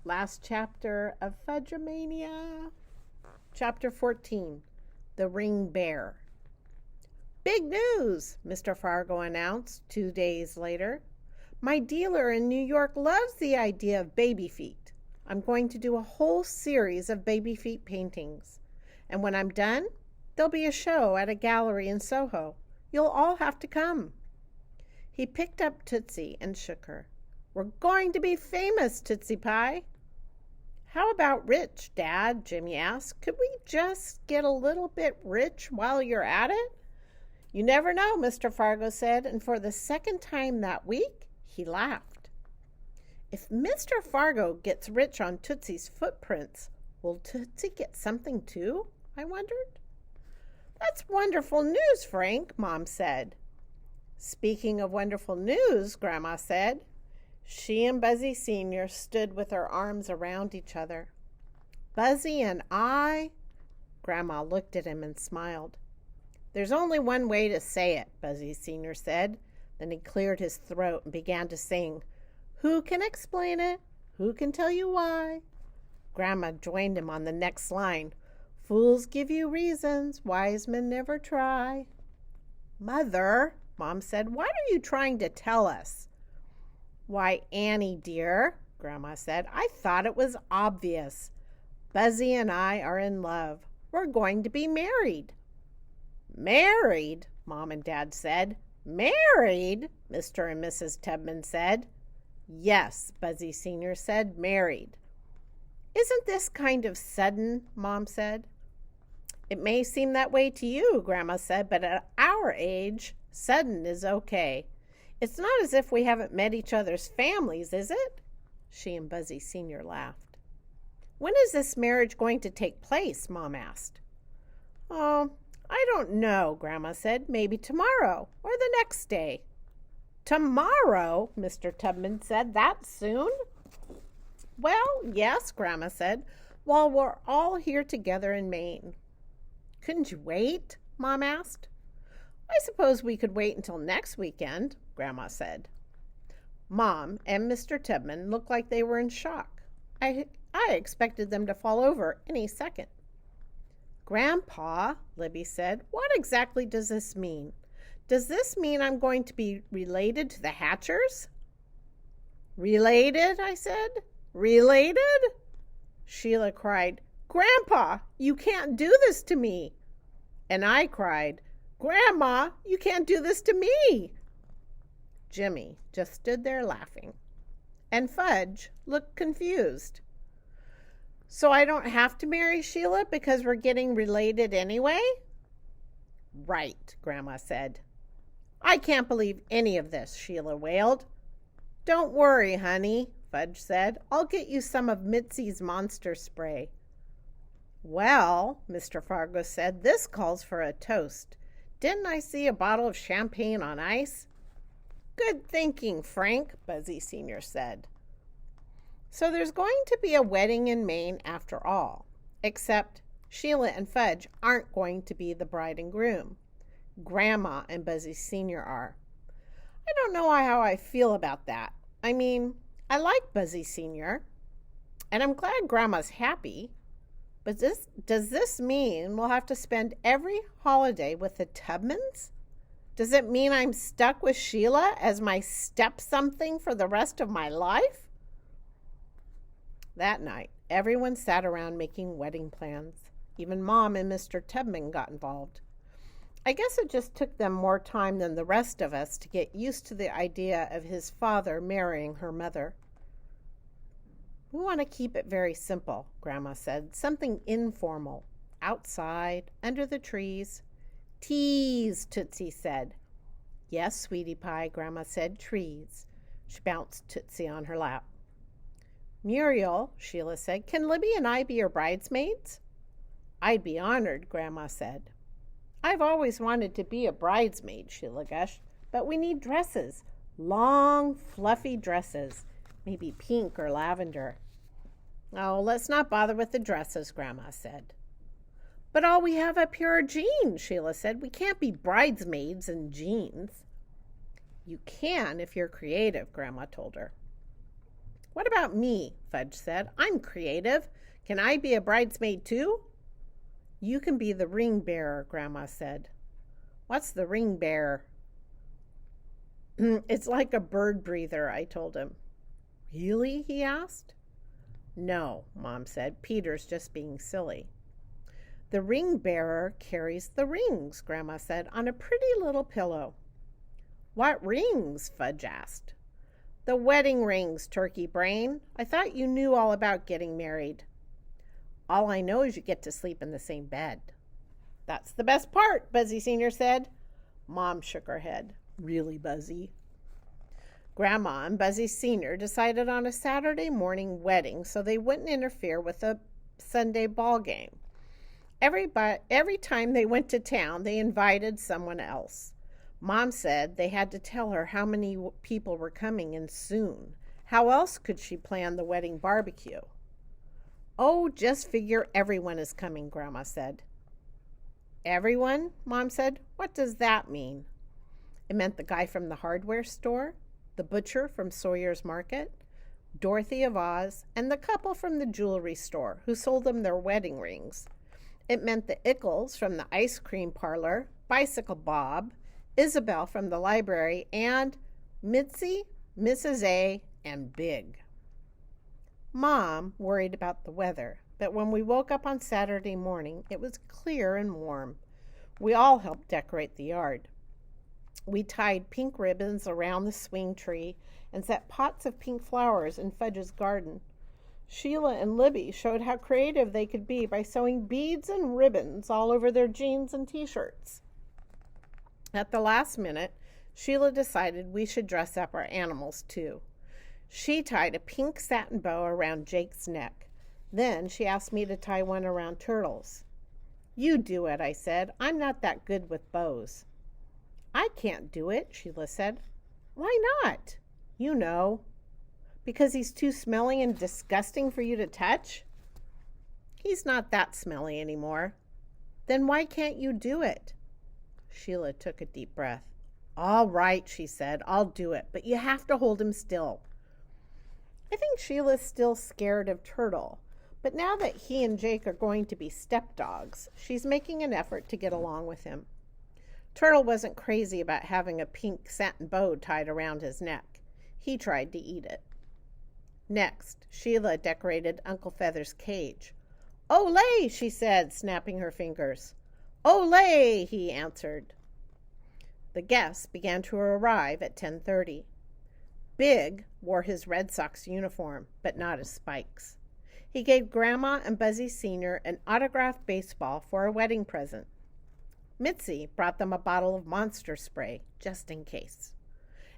Last chapter of Fudge-a-Mania. Chapter 14, The Ring Bear. Big news, Mr. Fargo announced 2 days later. My dealer in New York loves the idea of baby feet. I'm going to do a whole series of baby feet paintings. And when I'm done, there'll be a show at a gallery in Soho. You'll all have to come. He picked up Tootsie and shook her. We're going to be famous, Tootsie Pie. How about rich, Dad? Jimmy asked. Could we just get a little bit rich while you're at it? You never know, Mr. Fargo said, and for the second time that week, he laughed. If Mr. Fargo gets rich on Tootsie's footprints, will Tootsie get something too? I wondered. That's wonderful news, Frank, Mom said. Speaking of wonderful news, Grandma said. She and Buzzy Sr. stood with their arms around each other. Buzzy and I? Grandma looked at him and smiled. There's only one way to say it, Buzzy Sr. said. Then he cleared his throat and began to sing. Who can explain it? Who can tell you why? Grandma joined him on the next line. Fools give you reasons, wise men never try. Mother, Mom said, what are you trying to tell us? Why, Annie, dear, Grandma said, I thought it was obvious. Buzzy and I are in love. We're going to be married. Married, Mom and Dad said. Married, Mr. and Mrs. Tubman said. Yes, Buzzy Sr. said, married. Isn't this kind of sudden, Mom said. It may seem that way to you, Grandma said, but at our age, sudden is okay. It's not as if we haven't met each other's families, is it? She and Buzzy Sr. laughed. When is this marriage going to take place? Mom asked. Oh, I don't know, Grandma said. Maybe tomorrow or the next day. Tomorrow, Mr. Tubman said. That soon? Well, yes, Grandma said, while we're all here together in Maine. Couldn't you wait? Mom asked. I suppose we could wait until next weekend, Grandma said. Mom and Mr. Tubman looked like they were in shock. I expected them to fall over any second. Grandpa, Libby said, what exactly does this mean? Does this mean I'm going to be related to the Hatchers? Related, I said. Related? Sheila cried, Grandpa, you can't do this to me. And I cried, Grandma, you can't do this to me. Jimmy just stood there laughing, and Fudge looked confused. So I don't have to marry Sheila because we're getting related anyway? Right, Grandma said. I can't believe any of this, Sheila wailed. Don't worry, honey, Fudge said. I'll get you some of Mitzi's monster spray. Well, Mr. Fargo said, this calls for a toast. Didn't I see a bottle of champagne on ice? Good thinking, Frank, Buzzy Sr. said. So there's going to be a wedding in Maine after all, except Sheila and Fudge aren't going to be the bride and groom. Grandma and Buzzy Sr. are. I don't know how I feel about that. I mean, I like Buzzy Sr., and I'm glad Grandma's happy. But does this mean we'll have to spend every holiday with the Tubmans? Does it mean I'm stuck with Sheila as my step-something for the rest of my life? That night, everyone sat around making wedding plans. Even Mom and Mr. Tubman got involved. I guess it just took them more time than the rest of us to get used to the idea of his father marrying her mother. We want to keep it very simple, Grandma said. Something informal. Outside, under the trees. Teas, Tootsie said. Yes, sweetie pie, Grandma said. Trees. She bounced Tootsie on her lap. Muriel, Sheila said, can Libby and I be your bridesmaids? I'd be honored, Grandma said. I've always wanted to be a bridesmaid, Sheila gushed, but we need dresses. Long, fluffy dresses. Maybe pink or lavender. Oh, let's not bother with the dresses, Grandma said. But all we have up here are jeans, Sheila said. We can't be bridesmaids in jeans. You can if you're creative, Grandma told her. What about me? Fudge said. I'm creative. Can I be a bridesmaid too? You can be the ring bearer, Grandma said. What's the ring bearer? It's like a bird breather, I told him. Really? He asked. No, Mom said. Peter's just being silly. The ring bearer carries the rings, Grandma said, on a pretty little pillow. What rings? Fudge asked. The wedding rings, turkey brain. I thought you knew all about getting married. All I know is you get to sleep in the same bed. That's the best part, Buzzy Sr. said. Mom shook her head. Really, Buzzy? Grandma and Buzzy Sr. decided on a Saturday morning wedding so they wouldn't interfere with a Sunday ball game. Every time they went to town, they invited someone else. Mom said they had to tell her how many people were coming and soon. How else could she plan the wedding barbecue? Oh, just figure everyone is coming, Grandma said. Everyone? Mom said. What does that mean? It meant the guy from the hardware store, the butcher from Sawyer's Market, Dorothy of Oz, and the couple from the jewelry store who sold them their wedding rings. It meant the Ickles from the ice cream parlor, Bicycle Bob, Isabel from the library, and Mitzi, Mrs. A, and Big. Mom worried about the weather, but when we woke up on Saturday morning, it was clear and warm. We all helped decorate the yard. We tied pink ribbons around the swing tree and set pots of pink flowers in Fudge's garden. Sheila and Libby showed how creative they could be by sewing beads and ribbons all over their jeans and t-shirts. At the last minute, Sheila decided we should dress up our animals too. She tied a pink satin bow around Jake's neck. Then she asked me to tie one around Turtle's. You do it, I said. I'm not that good with bows. I can't do it, Sheila said. Why not? You know. Because he's too smelly and disgusting for you to touch? He's not that smelly anymore. Then why can't you do it? Sheila took a deep breath. All right, she said, I'll do it, but you have to hold him still. I think Sheila's still scared of Turtle, but now that he and Jake are going to be stepdogs, she's making an effort to get along with him. Turtle wasn't crazy about having a pink satin bow tied around his neck. He tried to eat it. Next, Sheila decorated Uncle Feather's cage. Olay, she said, snapping her fingers. Olay, he answered. The guests began to arrive at 10:30. Big wore his Red Sox uniform, but not his spikes. He gave Grandma and Buzzy Sr. an autographed baseball for a wedding present. Mitzi brought them a bottle of Monster spray, just in case.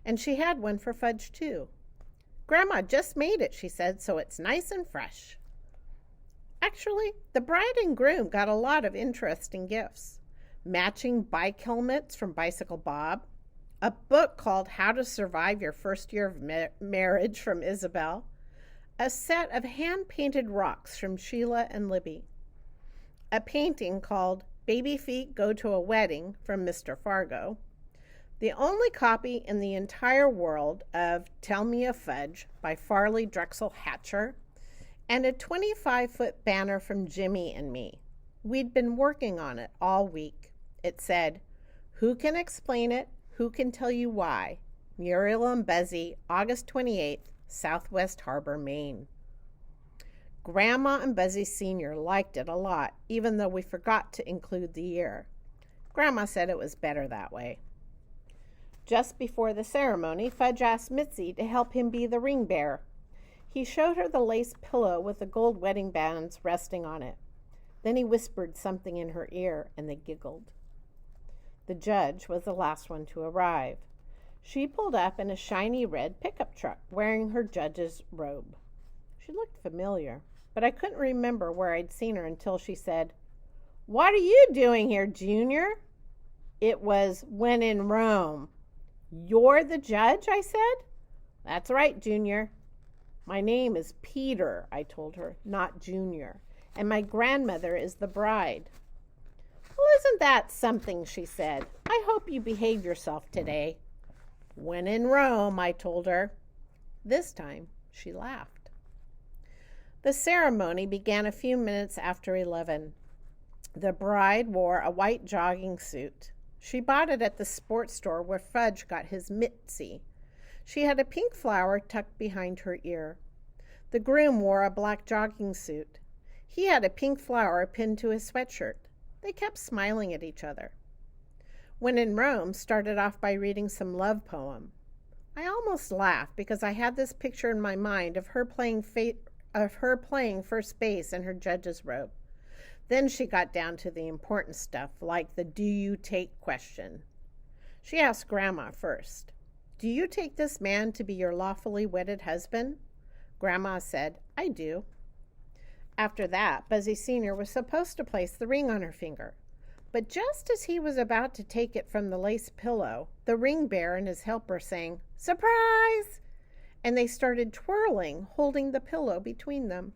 And she had one for Fudge, too. Grandma just made it, she said, so it's nice and fresh. Actually, the bride and groom got a lot of interesting gifts. Matching bike helmets from Bicycle Bob, a book called How to Survive Your First Year of Marriage from Isabel, a set of hand-painted rocks from Sheila and Libby, a painting called Baby Feet Go to a Wedding from Mr. Fargo, the only copy in the entire world of Tell Me a Fudge by Farley Drexel Hatcher, and a 25-foot banner from Jimmy and me. We'd been working on it all week. It said, Who can explain it? Who can tell you why? Muriel and Buzzy, August 28th, Southwest Harbor, Maine. Grandma and Buzzy Sr. liked it a lot, even though we forgot to include the year. Grandma said it was better that way. Just before the ceremony, Fudge asked Mitzi to help him be the ring bearer. He showed her the lace pillow with the gold wedding bands resting on it. Then he whispered something in her ear, and they giggled. The judge was the last one to arrive. She pulled up in a shiny red pickup truck, wearing her judge's robe. She looked familiar, but I couldn't remember where I'd seen her until she said, What are you doing here, Junior? It was When in Rome. You're the judge, I said. That's right, Junior. My name is Peter, I told her, not Junior, and my grandmother is the bride. Well, isn't that something, she said. I hope you behave yourself today. When in Rome, I told her. This time, She laughed. The ceremony began a few minutes after 11. The bride wore a white jogging suit. She bought it at the sports store where Fudge got his Mitzi. She had a pink flower tucked behind her ear. The groom wore a black jogging suit. He had a pink flower pinned to his sweatshirt. They kept smiling at each other. When in Rome started off by reading some love poem. I almost laughed because I had this picture in my mind of her playing first base in her judge's robe. Then she got down to the important stuff, like the do you take question. She asked Grandma first, "Do you take this man to be your lawfully wedded husband?" Grandma said, "I do." After that, Buzzy Sr. was supposed to place the ring on her finger. But just as he was about to take it from the lace pillow, the ring bearer and his helper sang, "Surprise!" And they started twirling, holding the pillow between them.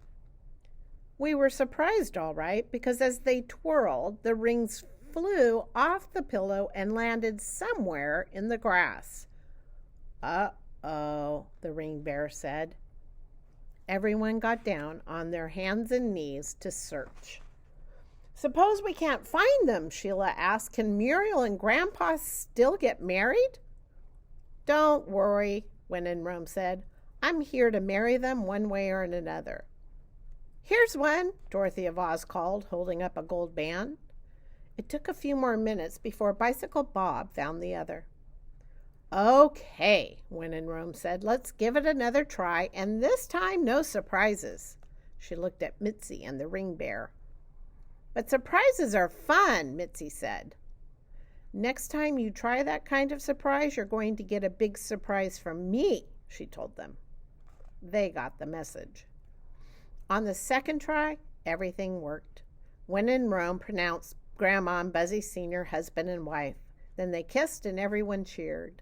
We were surprised, all right, because as they twirled, the rings flew off the pillow and landed somewhere in the grass. "Uh-oh," the ring bearer said. Everyone got down on their hands and knees to search. "Suppose we can't find them?" Sheila asked. "Can Muriel and Grandpa still get married?" "Don't worry," When in Rome said. "I'm here to marry them one way or another." "Here's one," Dorothy of Oz called, holding up a gold band. It took a few more minutes before Bicycle Bob found the other. "Okay," When in Rome said. "Let's give it another try, and this time no surprises." She looked at Mitzi and the ring bearer. "But surprises are fun," Mitzi said. "Next time you try that kind of surprise, you're going to get a big surprise from me," she told them. They got the message. On the second try, everything worked. When in Rome pronounced Grandma and Buzzy Sr. husband and wife. Then they kissed and everyone cheered.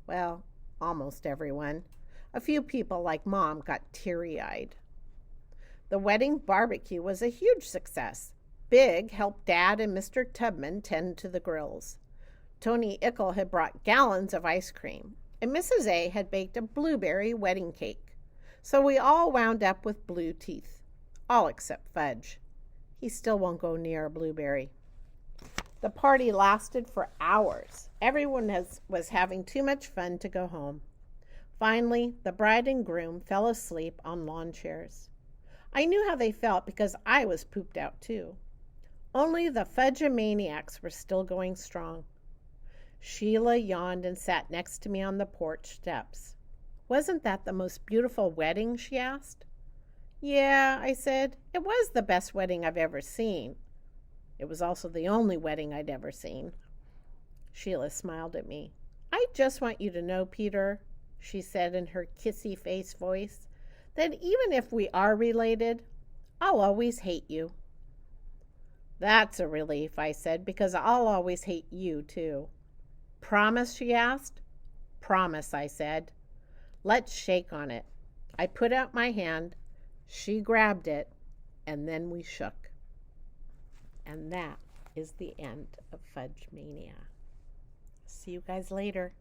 Well, almost everyone. A few people like Mom got teary-eyed. The wedding barbecue was a huge success. Big helped Dad and Mr. Tubman tend to the grills. Tony Ickle had brought gallons of ice cream, and Mrs. A had baked a blueberry wedding cake. So we all wound up with blue teeth, all except Fudge. He still won't go near a blueberry. The party lasted for hours. Everyone was having too much fun to go home. Finally, the bride and groom fell asleep on lawn chairs. I knew how they felt because I was pooped out too. Only the Fudge-a-Maniacs were still going strong. Sheila yawned and sat next to me on the porch steps. "Wasn't that the most beautiful wedding?" she asked. "Yeah," I said. "It was the best wedding I've ever seen." It was also the only wedding I'd ever seen. Sheila smiled at me. "I just want you to know, Peter," she said in her kissy face voice, "that even if we are related, I'll always hate you." "That's a relief," I said, "because I'll always hate you, too." "Promise?" she asked. "Promise," I said. "Let's shake on it." I put out my hand. She grabbed it, and then we shook. And that is the end of Fudge-Mania. See you guys later.